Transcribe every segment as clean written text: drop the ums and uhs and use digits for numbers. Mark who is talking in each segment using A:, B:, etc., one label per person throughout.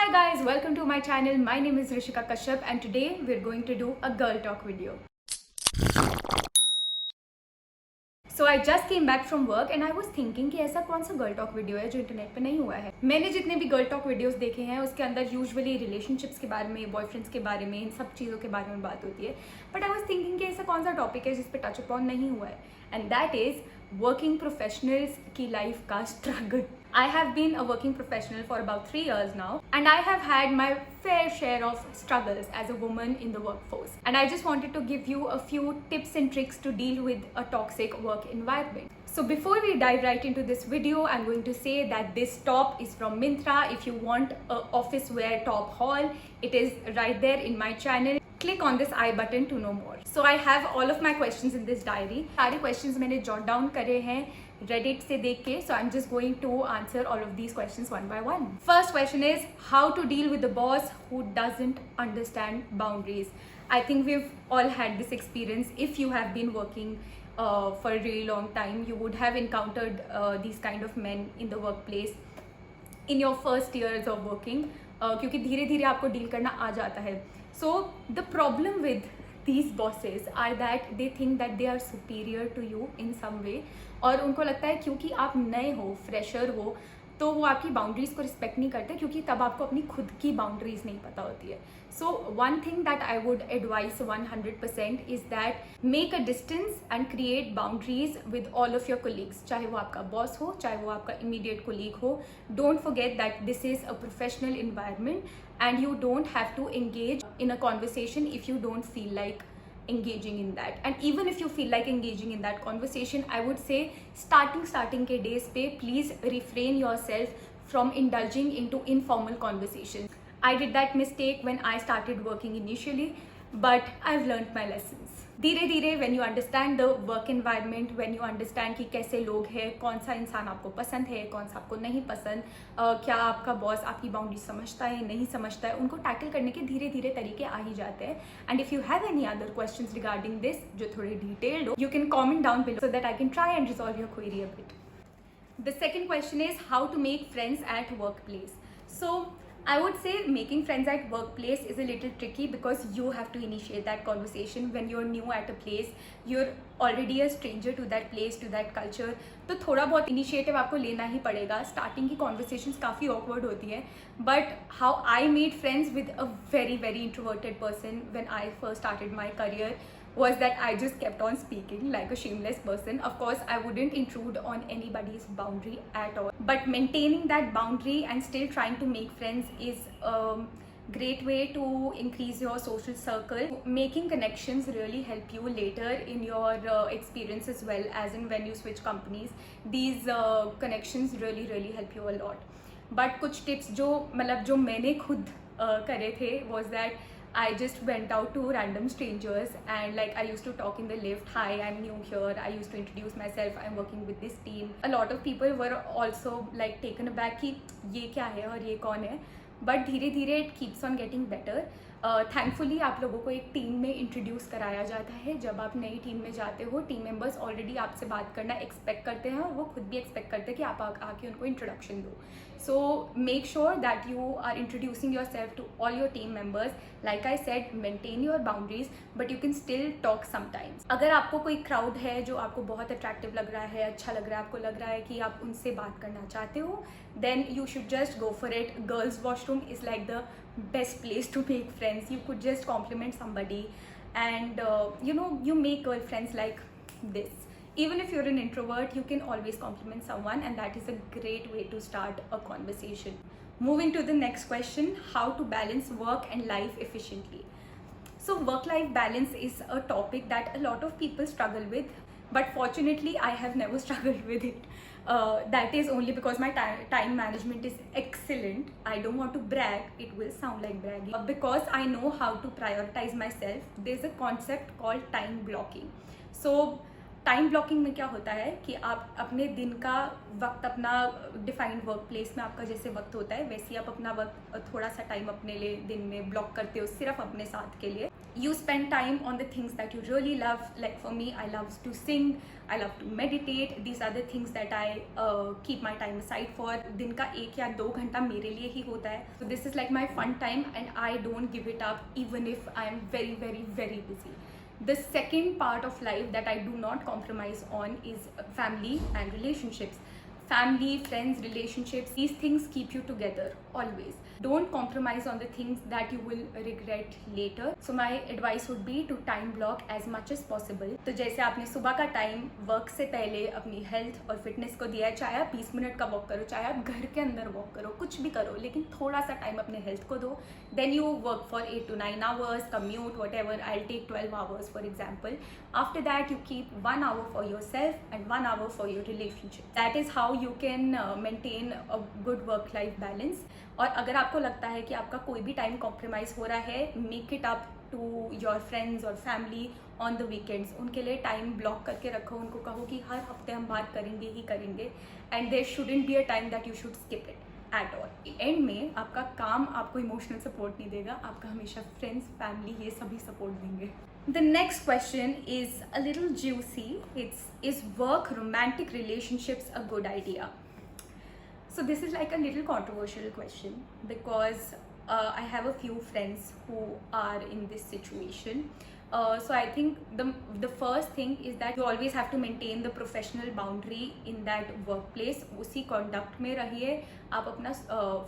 A: Hi guys, welcome to my channel. My name is Rishika Kashyap and today we're going to do a girl talk video. So I just came back from work and I was thinking कि ऐसा कौन सा girl talk video है जो internet पे नहीं हुआ है. मैंने जितने भी गर्ल टॉक वीडियोस देखे हैं उसके अंदर यूजुअली रिलेशनशिप्स के बारे में, बॉयफ्रेंड्स के बारे में, इन सब चीज़ों के बारे में बात होती है. बट आई वॉज थिंकिंग कि ऐसा कौन सा टॉपिक है जिस पे टच अपॉन नहीं हुआ है, and that is working professionals की लाइफ का struggle. I have been a working professional for about 3 years now and I have had my fair share of struggles as a woman in the workforce, and I just wanted to give you a few tips and tricks to deal with a toxic work environment. So before we dive right into this video, I'm going to say that this top is from Myntra. If you want a office wear top haul, it is right there in my channel. Click on this I button to know more. So I have all of my questions in this diary. सारे questions मैंने jot down करे हैं Reddit से देख के, so I'm just going to answer all of these questions one by one. First question is how to deal with the boss who doesn't understand boundaries. I think we've all had this experience. If you have been working for a really long time, you would have encountered these kind of men in the workplace in your first years of working, क्योंकि धीरे धीरे आपको deal करना आ जाता है. So the problem with these bosses are that they think that they are superior to you in some way, और उनको लगता है क्योंकि आप नए हो, फ्रेशर हो, तो वो आपकी बाउंड्रीज को रिस्पेक्ट नहीं करते क्योंकि तब आपको अपनी खुद की बाउंड्रीज नहीं पता होती है. So one thing that I would advise 100% is that make a distance and create boundaries with all of your colleagues. चाहे वो आपका बॉस हो, चाहे वो आपका इमीडिएट कोलीग हो, don't forget that this is a professional environment and you don't have to engage in a conversation if you don't feel like engaging in that. And even if you feel like engaging in that conversation, I would say starting के days पे please refrain yourself from indulging into informal conversations. I did that mistake when I started working initially, but I've learned my lessons. धीरे धीरे when you understand the work environment, when you understand कि कैसे लोग हैं, कौन सा इंसान आपको पसंद है, कौन सा आपको नहीं पसंद, क्या आपका बॉस आपकी बाउंड्री समझता है, नहीं समझता है, उनको टैकल करने के धीरे धीरे तरीके आ ही जाते हैं. And if you have any other questions regarding this जो थोड़े डिटेल्ड हो, you can comment down below so that I can try and resolve your query a bit. The second question is how to make friends at workplace. So I would say making friends at workplace is a little tricky because you have to initiate that conversation. When you're new at a place, you're already a stranger to that place, to that culture. तो थोड़ा बहुत initiative आपको लेना ही पड़ेगा. Starting की conversations काफ़ी awkward होती है, but how I made friends with a very introverted person when I first started my career was that I just kept on speaking like a shameless person. Of course, I wouldn't intrude on anybody's boundary at all. But maintaining that boundary and still trying to make friends is a great way to increase your social circle. Making connections really help you later in your experience as well, as in when you switch companies. These connections really help you a lot. But कुछ tips जो मैंने खुद करे थे was that I just went out to random strangers and like I used to talk in the lift. Hi, I'm new here. I used to introduce myself. I'm working with this team. A lot of people were also like taken aback कि ये क्या है और ये कौन है. But धीरे धीरे it keeps on getting better. Thankfully आप लोगों को एक टीम में इंट्रोड्यूस कराया जाता है. जब आप नई टीम में जाते हो, टीम मेंबर्स ऑलरेडी आपसे बात करना एक्सपेक्ट करते हैं और वो खुद भी एक्सपेक्ट करते हैं कि आप आके उनको इंट्रोडक्शन दो. So make sure that you are introducing yourself to all your team members. Like I said, maintain your boundaries but you can still talk sometimes. अगर आपको कोई क्राउड है जो आपको बहुत अट्रैक्टिव लग रहा है, अच्छा लग रहा है, आपको लग रहा है कि आप उनसे बात करना चाहते हो, then you should just go for it. Girls washroom is like the best place to make friends. You could just compliment somebody and you make girlfriends like this. Even if you're an introvert, you can always compliment someone and that is a great way to start a conversation. Moving to the next question, how to balance work and life efficiently. So work-life balance is a topic that a lot of people struggle with, but fortunately I have never struggled with it. That is only because my time management is excellent. I don't want to brag, it will sound like bragging, because I know how to prioritize myself. There's a concept called time blocking. So time blocking में क्या होता है कि आप अपने दिन का वक्त, अपना डिफाइंड वर्क प्लेस में आपका जैसे वक्त होता है वैसे ही आप अपना वक्त थोड़ा सा टाइम अपने लिए दिन में ब्लॉक करते हो, सिर्फ अपने साथ के लिए. You spend time on the things that you really love. Like for me, I love to sing, I love to meditate. These are the things that I keep my time aside for. दिन का 1 या 2 घंटा मेरे लिए ही होता है. So this is like my fun time and I don't give it up even if I am very very very busy. The second part of life that I do not compromise on is family and relationships. Family, friends, relationships, these things keep you together always. Don't compromise on the things that you will regret later. So my advice would be to time block as much as possible. तो जैसे आपने सुबह का time work से पहले अपनी health और fitness को दिया है, चाहे आप 20 मिनट का वॉक करो, चाहे आप घर के अंदर वॉक करो, कुछ भी करो, लेकिन थोड़ा सा टाइम अपने हेल्थ को दो. Then you work for 8 to 9 hours, commute, whatever. I'll take 12 hours for example. After that, you keep 1 hour for yourself and 1 hour for your relationship. That is how you can maintain a good work-life balance. और अगर आपको लगता है कि आपका कोई भी time compromise हो रहा है, make it up to your friends और फैमिली ऑन द वीकेंड्स. उनके लिए टाइम ब्लॉक करके रखो, उनको कहो कि हर हफ्ते हम बात करेंगे ही करेंगे. And there shouldn't be a time that you should skip it at all. End में आपका काम आपको इमोशनल सपोर्ट नहीं देगा, आपका हमेशा फ्रेंड्स, फैमिली, ये सभी सपोर्ट देंगे. The next question is a little juicy. Is work romantic relationships a good idea? So this is like a little controversial question because I have a few friends who are in this situation. So I think the first thing is that you always have to maintain the professional boundary in that workplace. उसी conduct में रहिए, आप अपना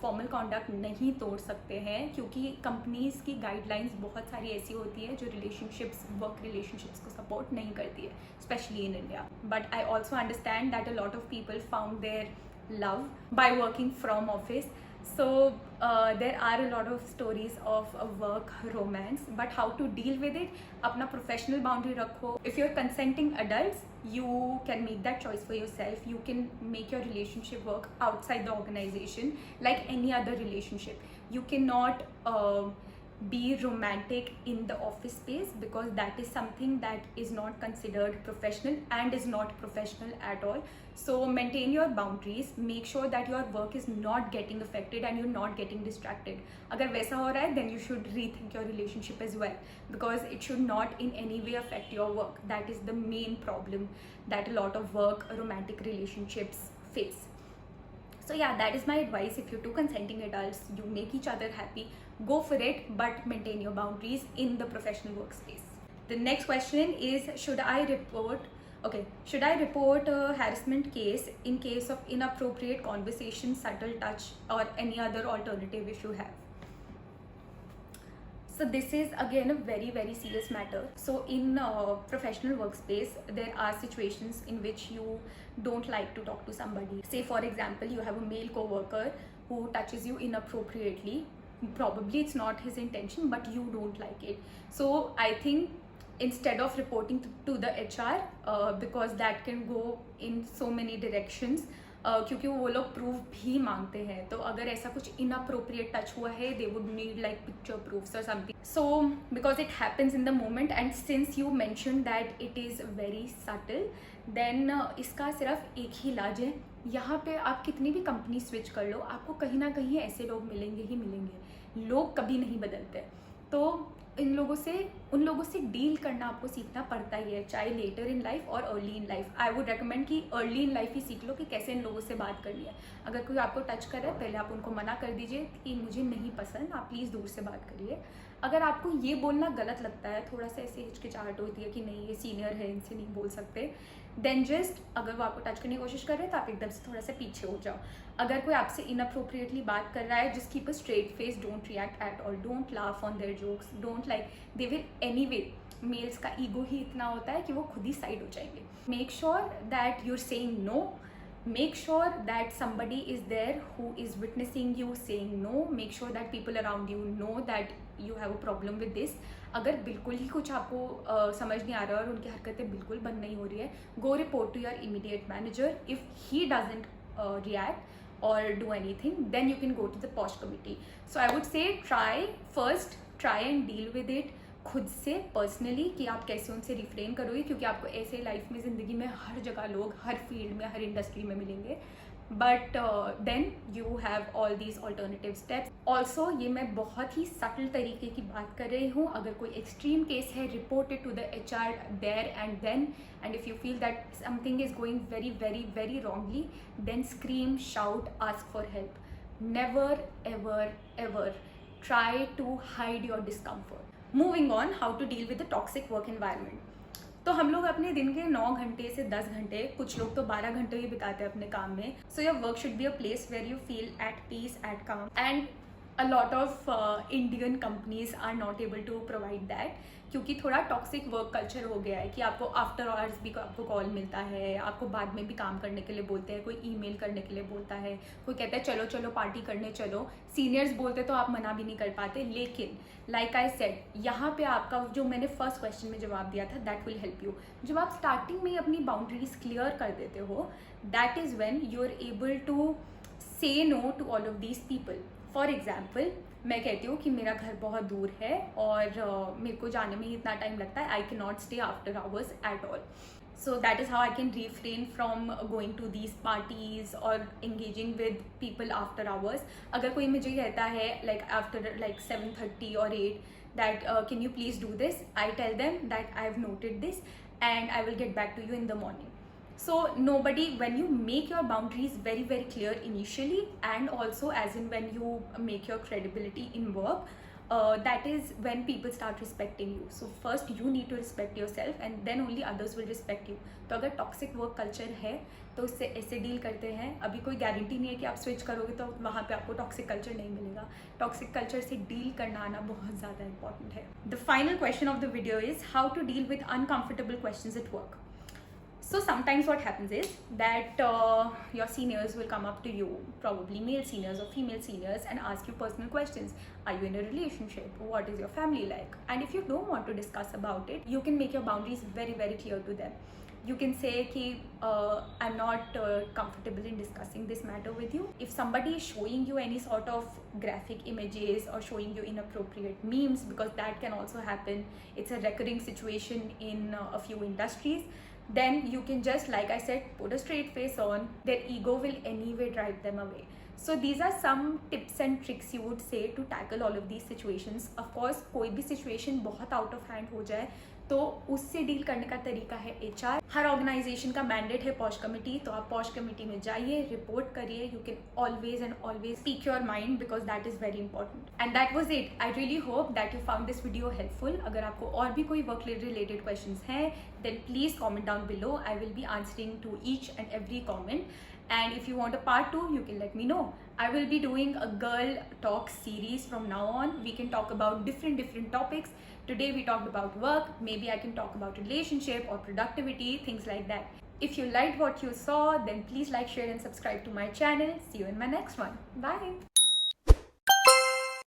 A: formal conduct नहीं तोड़ सकते हैं क्योंकि companies की guidelines बहुत सारी ऐसी होती है जो relationships, work relationships को support नहीं करती है, especially in India. But I also understand that a lot of people found their love by working from office. So there are a lot of stories of work romance, but how to deal with it, अपना professional boundary रखो. If you're consenting adults, you can make that choice for yourself. You can make your relationship work outside the organization like any other relationship. You cannot be romantic in the office space because that is something that is not considered professional and is not professional at all. So maintain your boundaries, make sure that your work is not getting affected and you're not getting distracted. अगर वैसा हो रहा है then you should rethink your relationship as well because it should not in any way affect your work. That is the main problem that a lot of work romantic relationships face. So yeah, that is my advice. If you're two consenting adults, you make each other happy, go for it, but maintain your boundaries in the professional workspace. The next question is, should I report a harassment case in case of inappropriate conversation, subtle touch, or any other alternative if you have? So this is again a very very serious matter. So in professional workspace, there are situations in which you don't like to talk to somebody. Say for example, you have a male co-worker who touches you inappropriately. Probably it's not his intention, but you don't like it. So I think instead of reporting to the HR, because that can go in so many directions, क्योंकि वो लोग proof भी मांगते हैं, तो अगर ऐसा कुछ इनअप्रोप्रिएट टच हुआ है they would need like picture proofs और something. So because it happens in the moment and since you mention that it is very subtle, then इसका सिर्फ एक ही इलाज है. यहाँ पे आप कितनी भी कंपनी स्विच कर लो, आपको कहीं ना कहीं ऐसे लोग मिलेंगे ही मिलेंगे. लोग कभी नहीं बदलते, तो उन लोगों से डील करना आपको सीखना पड़ता ही है, चाहे लेटर इन लाइफ और early in life. I would recommend कि अर्ली इन लाइफ ही सीख लो कि कैसे इन लोगों से बात करनी है. अगर कोई आपको टच कर रहा है, पहले आप उनको मना कर दीजिए कि मुझे नहीं पसंद, आप प्लीज़ दूर से बात करिए. अगर आपको ये बोलना गलत लगता है, थोड़ा सा ऐसे हिचकिचाहट होती है कि नहीं ये सीनियर है, इनसे नहीं बोल सकते, देन जस्ट अगर वो आपको टच करने की कोशिश कर रहे हैं तो आप एकदम से थोड़ा सा पीछे हो जाओ. अगर कोई आपसे इनअप्रोप्रिएटली बात कर रहा है, just keep a straight face, don't react at all, don't laugh on their jokes, don't like they will anyway. Males का ईगो ही इतना होता है कि वो खुद ही साइड हो जाएंगे. Make sure that you are saying no. Make sure that somebody is there who is witnessing you saying no. Make sure that people around you know that you have a problem with this. अगर बिल्कुल ही कुछ आपको समझ नहीं आ रहा और उनकी हरकतें बिल्कुल बंद नहीं हो रही है, go report to your immediate manager. If he doesn't react or do anything, then you can go to the POSH committee. So I would say try and deal with it. खुद से पर्सनली कि आप कैसे उनसे refrain करोगे, क्योंकि आपको ऐसे लाइफ में, ज़िंदगी में हर जगह लोग हर फील्ड में हर इंडस्ट्री में मिलेंगे, but then you have all these alternative steps. Also ये मैं बहुत ही सटल तरीके की बात कर रही हूँ. अगर कोई एक्सट्रीम केस है, report it to the HR there and then, and if you feel that something is going very very very wrongly, then scream, shout, ask for help. Never ever ever try to hide your discomfort. Moving on, how to deal with the toxic work environment. तो हम लोग अपने दिन के 9 घंटे से 10 घंटे, कुछ लोग तो 12 घंटे भी बिताते हैं अपने काम में. So your work should be a place where you feel at peace, at काम, and a lot of Indian companies are not able to provide that, क्योंकि थोड़ा टॉक्सिक वर्क कल्चर हो गया है कि आपको आफ्टर आवर्स भी आपको कॉल मिलता है, आपको बाद में भी काम करने के लिए बोलते हैं, कोई ईमेल करने के लिए बोलता है, कोई कहता है चलो चलो पार्टी करने चलो. सीनियर्स बोलते तो आप मना भी नहीं कर पाते. लेकिन लाइक आई सेड, यहाँ पे आपका जो मैंने फर्स्ट क्वेश्चन में जवाब दिया था, दैट विल हेल्प यू. जब आप स्टार्टिंग में अपनी बाउंड्रीज क्लियर कर देते हो, that is when you are able to say no to all of these people. For example, मैं कहती हूँ कि मेरा घर बहुत दूर है और मेरे को जाने में ही इतना टाइम लगता है, I can not stay after hours at all. So that is how I can refrain from going to these parties और engaging with people after hours. अगर कोई मुझे कहता है like after like 7:30 or 8 that can you please do this, I tell them that I have noted this and I will get back to you in the morning. So nobody, when you make your boundaries very very clear initially, and also as in when you make your credibility in work, that is when people start respecting you. So first you need to respect yourself and then only others will respect you. तो अगर toxic work culture है तो उससे ऐसे deal करते हैं. अभी कोई गारंटी नहीं है कि आप स्विच करोगे तो वहाँ पे आपको टॉक्सिक कल्चर नहीं मिलेगा. टॉक्सिक कल्चर से डील करना आना बहुत ज़्यादा इंपॉर्टेंट है. The final question of the video is how to deal with uncomfortable questions at work. So sometimes what happens is that your seniors will come up to you, probably male seniors or female seniors, and ask you personal questions. Are you in a relationship? What is your family like? And if you don't want to discuss about it, you can make your boundaries very very clear to them. You can say ki I'm not comfortable in discussing this matter with you. If somebody is showing you any sort of graphic images or showing you inappropriate memes, because that can also happen, it's a recurring situation in a few industries, then you can just, like I said, put a straight face on. Their ego will anyway drive them away. So these are some tips and tricks you would say to tackle all of these situations. Of course, कोई भी situation बहुत out of hand हो जाए तो उससे deal करने का तरीका है HR. हर ऑर्गेनाइजेशन का मैंडेट है पॉश कमिटी, तो आप पॉश कमिटी में जाइए, रिपोर्ट करिए. You can always and always speak your mind because that is very important. And that was it. I really hope that you found this video helpful. अगर आपको और भी कोई वर्क रिलेटेड क्वेश्चन हैं, then please comment down below. I will be answering to each and every comment. And if you want a part 2, you can let me know. I will be doing a girl talk series from now on. We can talk about different topics. Today we talked about work. Maybe I can talk about relationship or productivity, things like that. If you liked what you saw, then please like, share and subscribe to my channel. See you in my next one. Bye.